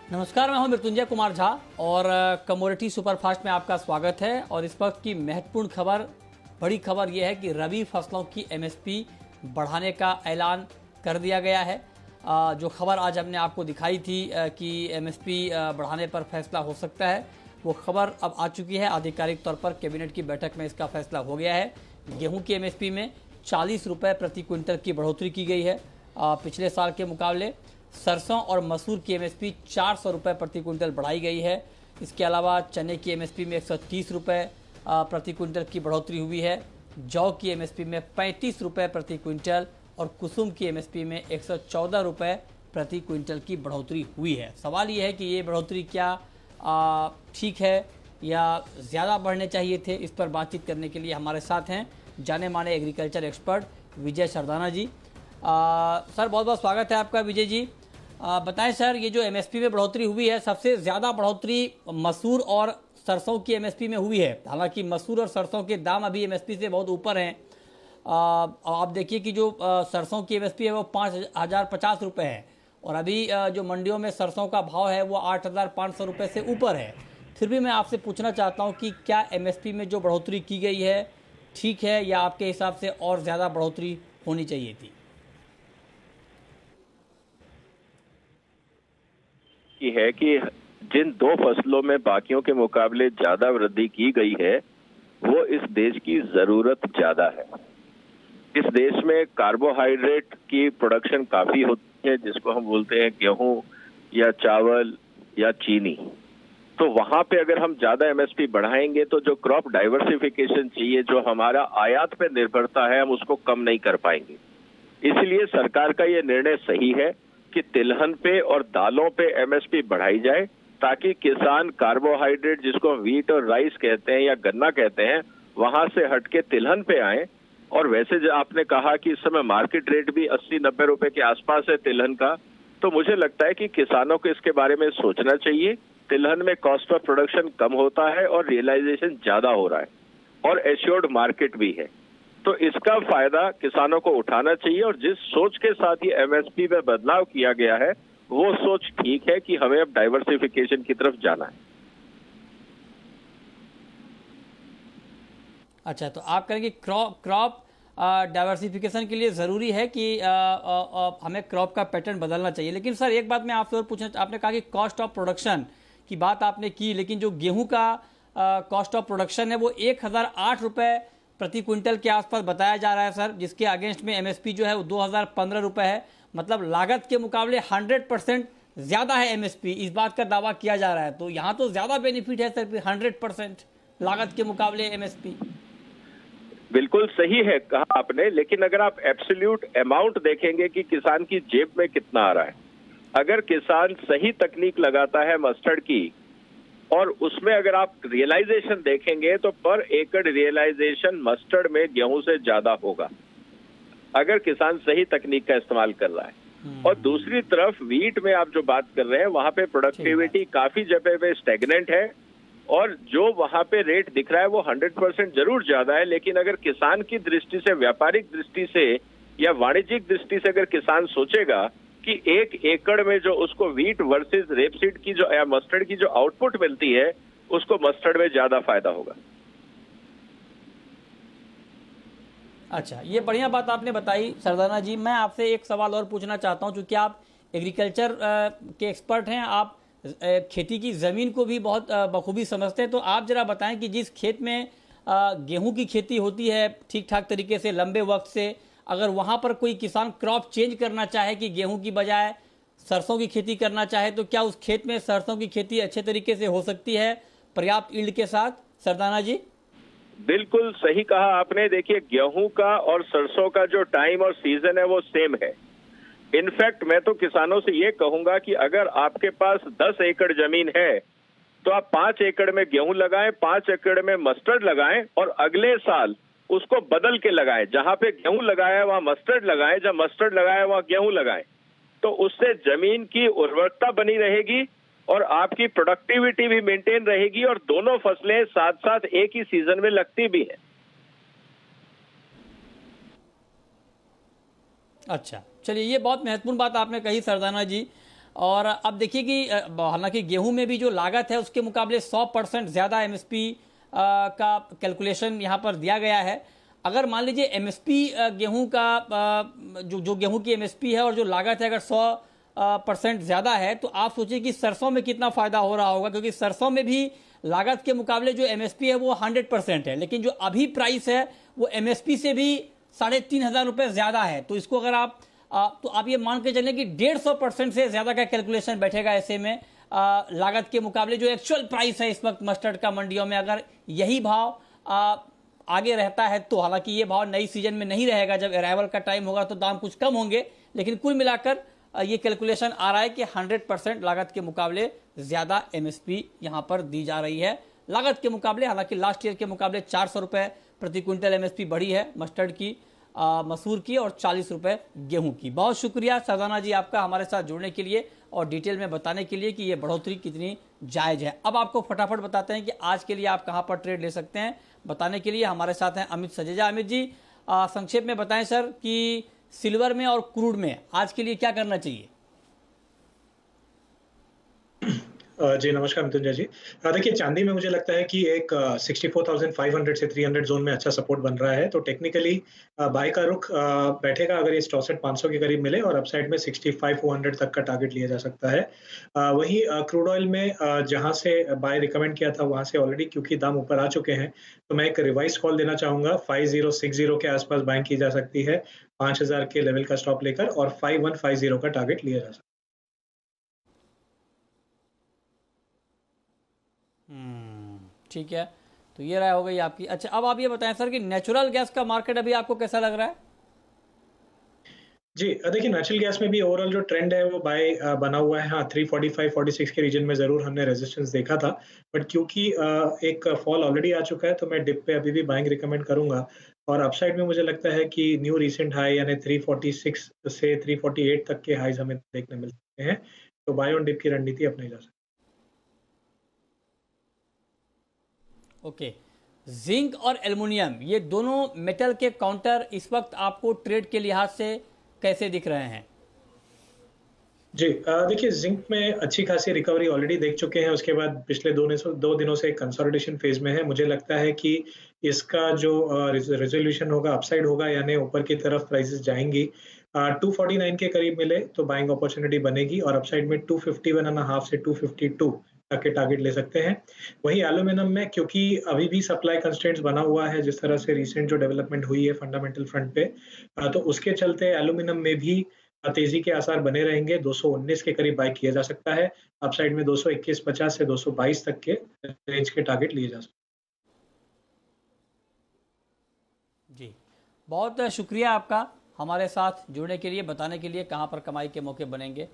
नमस्कार, मैं हूं मृत्युंजय कुमार झा और कमोडिटी सुपरफास्ट में आपका स्वागत है। और इस वक्त की महत्वपूर्ण खबर, बड़ी खबर यह है कि रबी फसलों की एमएसपी बढ़ाने का ऐलान कर दिया गया है। जो खबर आज हमने आपको दिखाई थी कि एमएसपी बढ़ाने पर फैसला हो सकता है, वो खबर अब आ चुकी है। आधिकारिक तौर पर कैबिनेट की बैठक में इसका फैसला हो गया है। गेहूँ की एमएसपी में 40 रुपये प्रति क्विंटल की बढ़ोतरी की गई है पिछले साल के मुकाबले। सरसों और मसूर की एमएसपी 400 रुपये प्रति क्विंटल बढ़ाई गई है। इसके अलावा चने की एमएसपी में 130 रुपये प्रति क्विंटल की बढ़ोतरी हुई है। जौ की एमएसपी में 35 रुपये प्रति क्विंटल और कुसुम की एमएसपी में 114 रुपये प्रति क्विंटल की बढ़ोतरी हुई है। सवाल ये है कि ये बढ़ोतरी क्या ठीक है या ज़्यादा बढ़ने चाहिए थे। इस पर बातचीत करने के लिए हमारे साथ हैं जाने माने एग्रीकल्चर एक्सपर्ट विजय सरदाना जी। सर, बहुत बहुत स्वागत है आपका विजय जी। बताएं सर, ये जो एमएसपी में बढ़ोतरी हुई है, सबसे ज़्यादा बढ़ोतरी मसूर और सरसों की एमएसपी में हुई है। हालांकि मसूर और सरसों के दाम अभी एमएसपी से बहुत ऊपर हैं। आप देखिए कि जो सरसों की एमएसपी है वो 5,050 रुपये है और अभी जो मंडियों में सरसों का भाव है वो 8,500 रुपये से ऊपर है। फिर भी मैं आपसे पूछना चाहता हूँ कि क्या एमएसपी में जो बढ़ोतरी की गई है ठीक है या आपके हिसाब से और ज़्यादा बढ़ोतरी होनी चाहिए थी? की है कि जिन दो फसलों में बाकियों के मुकाबले ज्यादा वृद्धि की गई है वो इस देश की जरूरत ज्यादा है। इस देश में कार्बोहाइड्रेट की प्रोडक्शन काफी होती है, जिसको हम बोलते हैं गेहूं या चावल या चीनी। तो वहां पे अगर हम ज्यादा एमएसपी बढ़ाएंगे तो जो क्रॉप डाइवर्सिफिकेशन चाहिए, जो हमारा आयात पे निर्भरता है, हम उसको कम नहीं कर पाएंगे। इसलिए सरकार का ये निर्णय सही है कि तिलहन पे और दालों पे एमएसपी बढ़ाई जाए, ताकि किसान कार्बोहाइड्रेट, जिसको व्हीट और राइस कहते हैं या गन्ना कहते हैं, वहां से हटके तिलहन पे आए। और वैसे जो आपने कहा कि इस समय मार्केट रेट भी 80-90 रुपए के आसपास है तिलहन का, तो मुझे लगता है कि किसानों को इसके बारे में सोचना चाहिए। तिलहन में कॉस्ट ऑफ प्रोडक्शन कम होता है और रियलाइजेशन ज्यादा हो रहा है और एश्योर्ड मार्केट भी है, तो इसका फायदा किसानों को उठाना चाहिए। और जिस सोच के साथ ही एमएसपी में बदलाव किया गया है वो सोच ठीक है कि हमें अब डाइवर्सिफिकेशन की तरफ जाना है। अच्छा, तो आप कहेंगे क्रॉप डाइवर्सिफिकेशन के लिए ज़रूरी है कि हमें क्रॉप का पैटर्न बदलना चाहिए। लेकिन सर, एक बात मैं आपसे और पूछना, आपने कहा कि कॉस्ट ऑफ प्रोडक्शन की बात आपने की, लेकिन जो गेहूं का कॉस्ट ऑफ प्रोडक्शन है वो 1,008 रुपये प्रति क्विंटल के आसपास बताया जा रहा है सर, जिसके अगेंस्ट में एमएसपी जो है वो 2,015 रुपये है। मतलब लागत के मुकाबले 100% ज़्यादा है एमएसपी, इस बात का दावा किया जा रहा है। तो यहाँ तो ज़्यादा बेनिफिट है सर, 100% लागत के मुकाबले एमएसपी। बिल्कुल सही है कहा आपने, लेकिन अगर आप एब्सोल्यूट अमाउंट देखेंगे कि किसान की जेब में कितना आ रहा है, अगर किसान सही तकनीक लगाता है मस्टर्ड की और उसमें अगर आप रियलाइजेशन देखेंगे तो पर एकड़ रियलाइजेशन मस्टर्ड में गेहूं से ज्यादा होगा, अगर किसान सही तकनीक का इस्तेमाल कर रहा है। और दूसरी तरफ व्हीट में आप जो बात कर रहे हैं, वहां पे प्रोडक्टिविटी काफी जगह पे स्टेगनेंट है और जो वहां पे रेट दिख रहा है वो 100% जरूर ज्यादा है। लेकिन अगर किसान की दृष्टि से, व्यापारिक दृष्टि से या वाणिज्यिक दृष्टि से अगर किसान सोचेगा कि 1 एकड़ में जो उसको व्हीट वर्सेस रेपसीड की जो या मस्टर्ड की जो आउटपुट मिलती है, उसको मस्टर्ड में ज्यादा फायदा होगा। अच्छा, ये बढ़िया बात आपने बताई सरदाना जी। मैं आपसे एक सवाल और पूछना चाहता हूँ, क्योंकि आप एग्रीकल्चर के एक्सपर्ट हैं, आप खेती की ज़मीन को भी बहुत बखूबी समझते हैं। तो आप जरा बताएं कि जिस खेत में गेहूं की खेती होती है ठीक ठाक तरीके से लंबे वक्त से, अगर वहां पर कोई किसान क्रॉप चेंज करना चाहे कि गेहूं की बजाय सरसों की खेती करना चाहे, तो क्या उस खेत में सरसों की खेती अच्छे तरीके से हो सकती है पर्याप्त यील्ड के साथ? सरदाना जी, बिल्कुल सही कहा आपने। देखिए, गेहूं का और सरसों का जो टाइम और सीजन है वो सेम है। इनफैक्ट मैं तो किसानों से ये कहूंगा कि अगर आपके पास 10 एकड़ जमीन है तो आप 5 एकड़ में गेहूं लगाएं, 5 एकड़ में मस्टर्ड लगाएं और अगले साल उसको बदल के लगाएं। जहां पे गेहूं लगाया है वहां मस्टर्ड लगाएं, जहां मस्टर्ड लगाया है वहां गेहूं लगाएं। तो उससे जमीन की उर्वरकता बनी रहेगी और आपकी प्रोडक्टिविटी भी मेंटेन रहेगी और दोनों फसलें साथ साथ एक ही सीजन में लगती भी हैं। अच्छा, चलिए, ये बहुत महत्वपूर्ण बात आपने कही सरदाना जी। और अब देखिए कि हालांकि गेहूं में भी जो लागत है उसके मुकाबले 100% ज़्यादा एमएसपी का कैलकुलेशन यहाँ पर दिया गया है। अगर मान लीजिए एमएसपी गेहूं का जो गेहूं की एमएसपी है और जो लागत है अगर 100% ज़्यादा है, तो आप सोचिए कि सरसों में कितना फ़ायदा हो रहा होगा, क्योंकि सरसों में भी लागत के मुकाबले जो एमएसपी है वो 100% है, लेकिन जो अभी प्राइस है वो एमएसपी से भी 3,500 रुपये ज़्यादा है। तो इसको अगर आप तो आप ये मान के चलें कि 150% से ज़्यादा का कैलकुलेशन बैठेगा ऐसे में लागत के मुकाबले जो एक्चुअल प्राइस है इस वक्त मस्टर्ड का मंडियों में। अगर यही भाव आगे रहता है तो, हालांकि ये भाव नई सीजन में नहीं रहेगा, जब अराइवल का टाइम होगा तो दाम कुछ कम होंगे, लेकिन कुल मिलाकर ये कैलकुलेशन आ रहा है कि 100% लागत के मुकाबले ज़्यादा एमएसपी यहाँ पर दी जा रही है लागत के मुकाबले। हालांकि लास्ट ईयर के मुकाबले 400 रुपये प्रति क्विंटल एमएसपी बढ़ी है मस्टर्ड की, मसूर की, और 40 रुपये गेहूं की। बहुत शुक्रिया सरदाना जी आपका हमारे साथ जुड़ने के लिए और डिटेल में बताने के लिए कि ये बढ़ोतरी कितनी जायज़ है। अब आपको फटाफट बताते हैं कि आज के लिए आप कहां पर ट्रेड ले सकते हैं। बताने के लिए हमारे साथ हैं अमित सजेजा। अमित जी, संक्षेप में बताएं सर कि सिल्वर में और क्रूड में आज के लिए क्या करना चाहिए। जी नमस्कार मिथुन जी। देखिए चांदी में मुझे लगता है कि एक 64,500 से 300 जोन में अच्छा सपोर्ट बन रहा है, तो टेक्निकली बाय का रुख बैठेगा अगर ये 64,500 के करीब मिले, और अपसाइड में 65,400 तक का टारगेट लिया जा सकता है। वहीं क्रूड ऑयल में जहां से बाय रिकमेंड किया था वहां से ऑलरेडी क्योंकि दाम ऊपर आ चुके हैं, तो मैं एक रिवाइज कॉल देना चाहूंगा। 5060 के आसपास बाइंग की जा सकती है 5,000 के लेवल का स्टॉप लेकर, और 5150 का टारगेट लिया जा सकता है। ठीक है, तो ये राय हो गई आपकी। अच्छा, अब आप ये बताएं सर कि नेचुरल गैस का मार्केट अभी आपको कैसा लग रहा है। जी देखिए नेचुरल गैस में भी ओवरऑल जो ट्रेंड है वो बाय बना हुआ है। हाँ 345-46 के रीजन में जरूर हमने रेजिस्टेंस देखा था, बट क्योंकि एक फॉल ऑलरेडी आ चुका है तो मैं डिप पे अभी भी बाइंग रिकमेंड करूंगा। और अपसाइड में मुझे लगता है कि न्यू रिसेंट हाई यानी 346 से 348 तक के हाईज हमें देखने मिल सकते हैं, तो बाय ऑन डिप की रणनीति अपनाई जा सकती है। ओके, जिंक और एल्युमिनियम ये दोनों मेटल के काउंटर इस वक्त आपको ट्रेड के लिहाज से कैसे दिख रहे हैं। जी देखिए जिंक में अच्छी खासी रिकवरी ऑलरेडी देख चुके हैं, उसके बाद पिछले 2 दिनों से कंसोलिडेशन फेज में है। मुझे लगता है कि इसका जो रेजोल्यूशन होगा अपसाइड होगा, यानी ऊपर की तरफ प्राइसेस जाएंगी। 249 के करीब मिले तो बाइंग अपॉर्चुनिटी बनेगी, और अपसाइड में 251.5 से 252 तक के टारगेट ले सकते हैं। वही एल्यूमिनियम में क्योंकि अभी भी सप्लाई कंस्ट्रेंट्स बना हुआ है, जिस तरह से रिसेंट जो डेवलपमेंट हुई है फंडामेंटल फ्रंट पे, तो उसके चलते एल्यूमिनियम में भी तेजी के आसार बने रहेंगे। 219 के करीब बाय किया जा सकता है, अपसाइड में 221.50 से 222 तक के रेंज के टारगेट लिए जा सकते हैं। जी बहुत शुक्रिया आपका हमारे साथ जुड़ने के लिए, बताने के लिए कहां पर कमाई के मौके बनेंगे।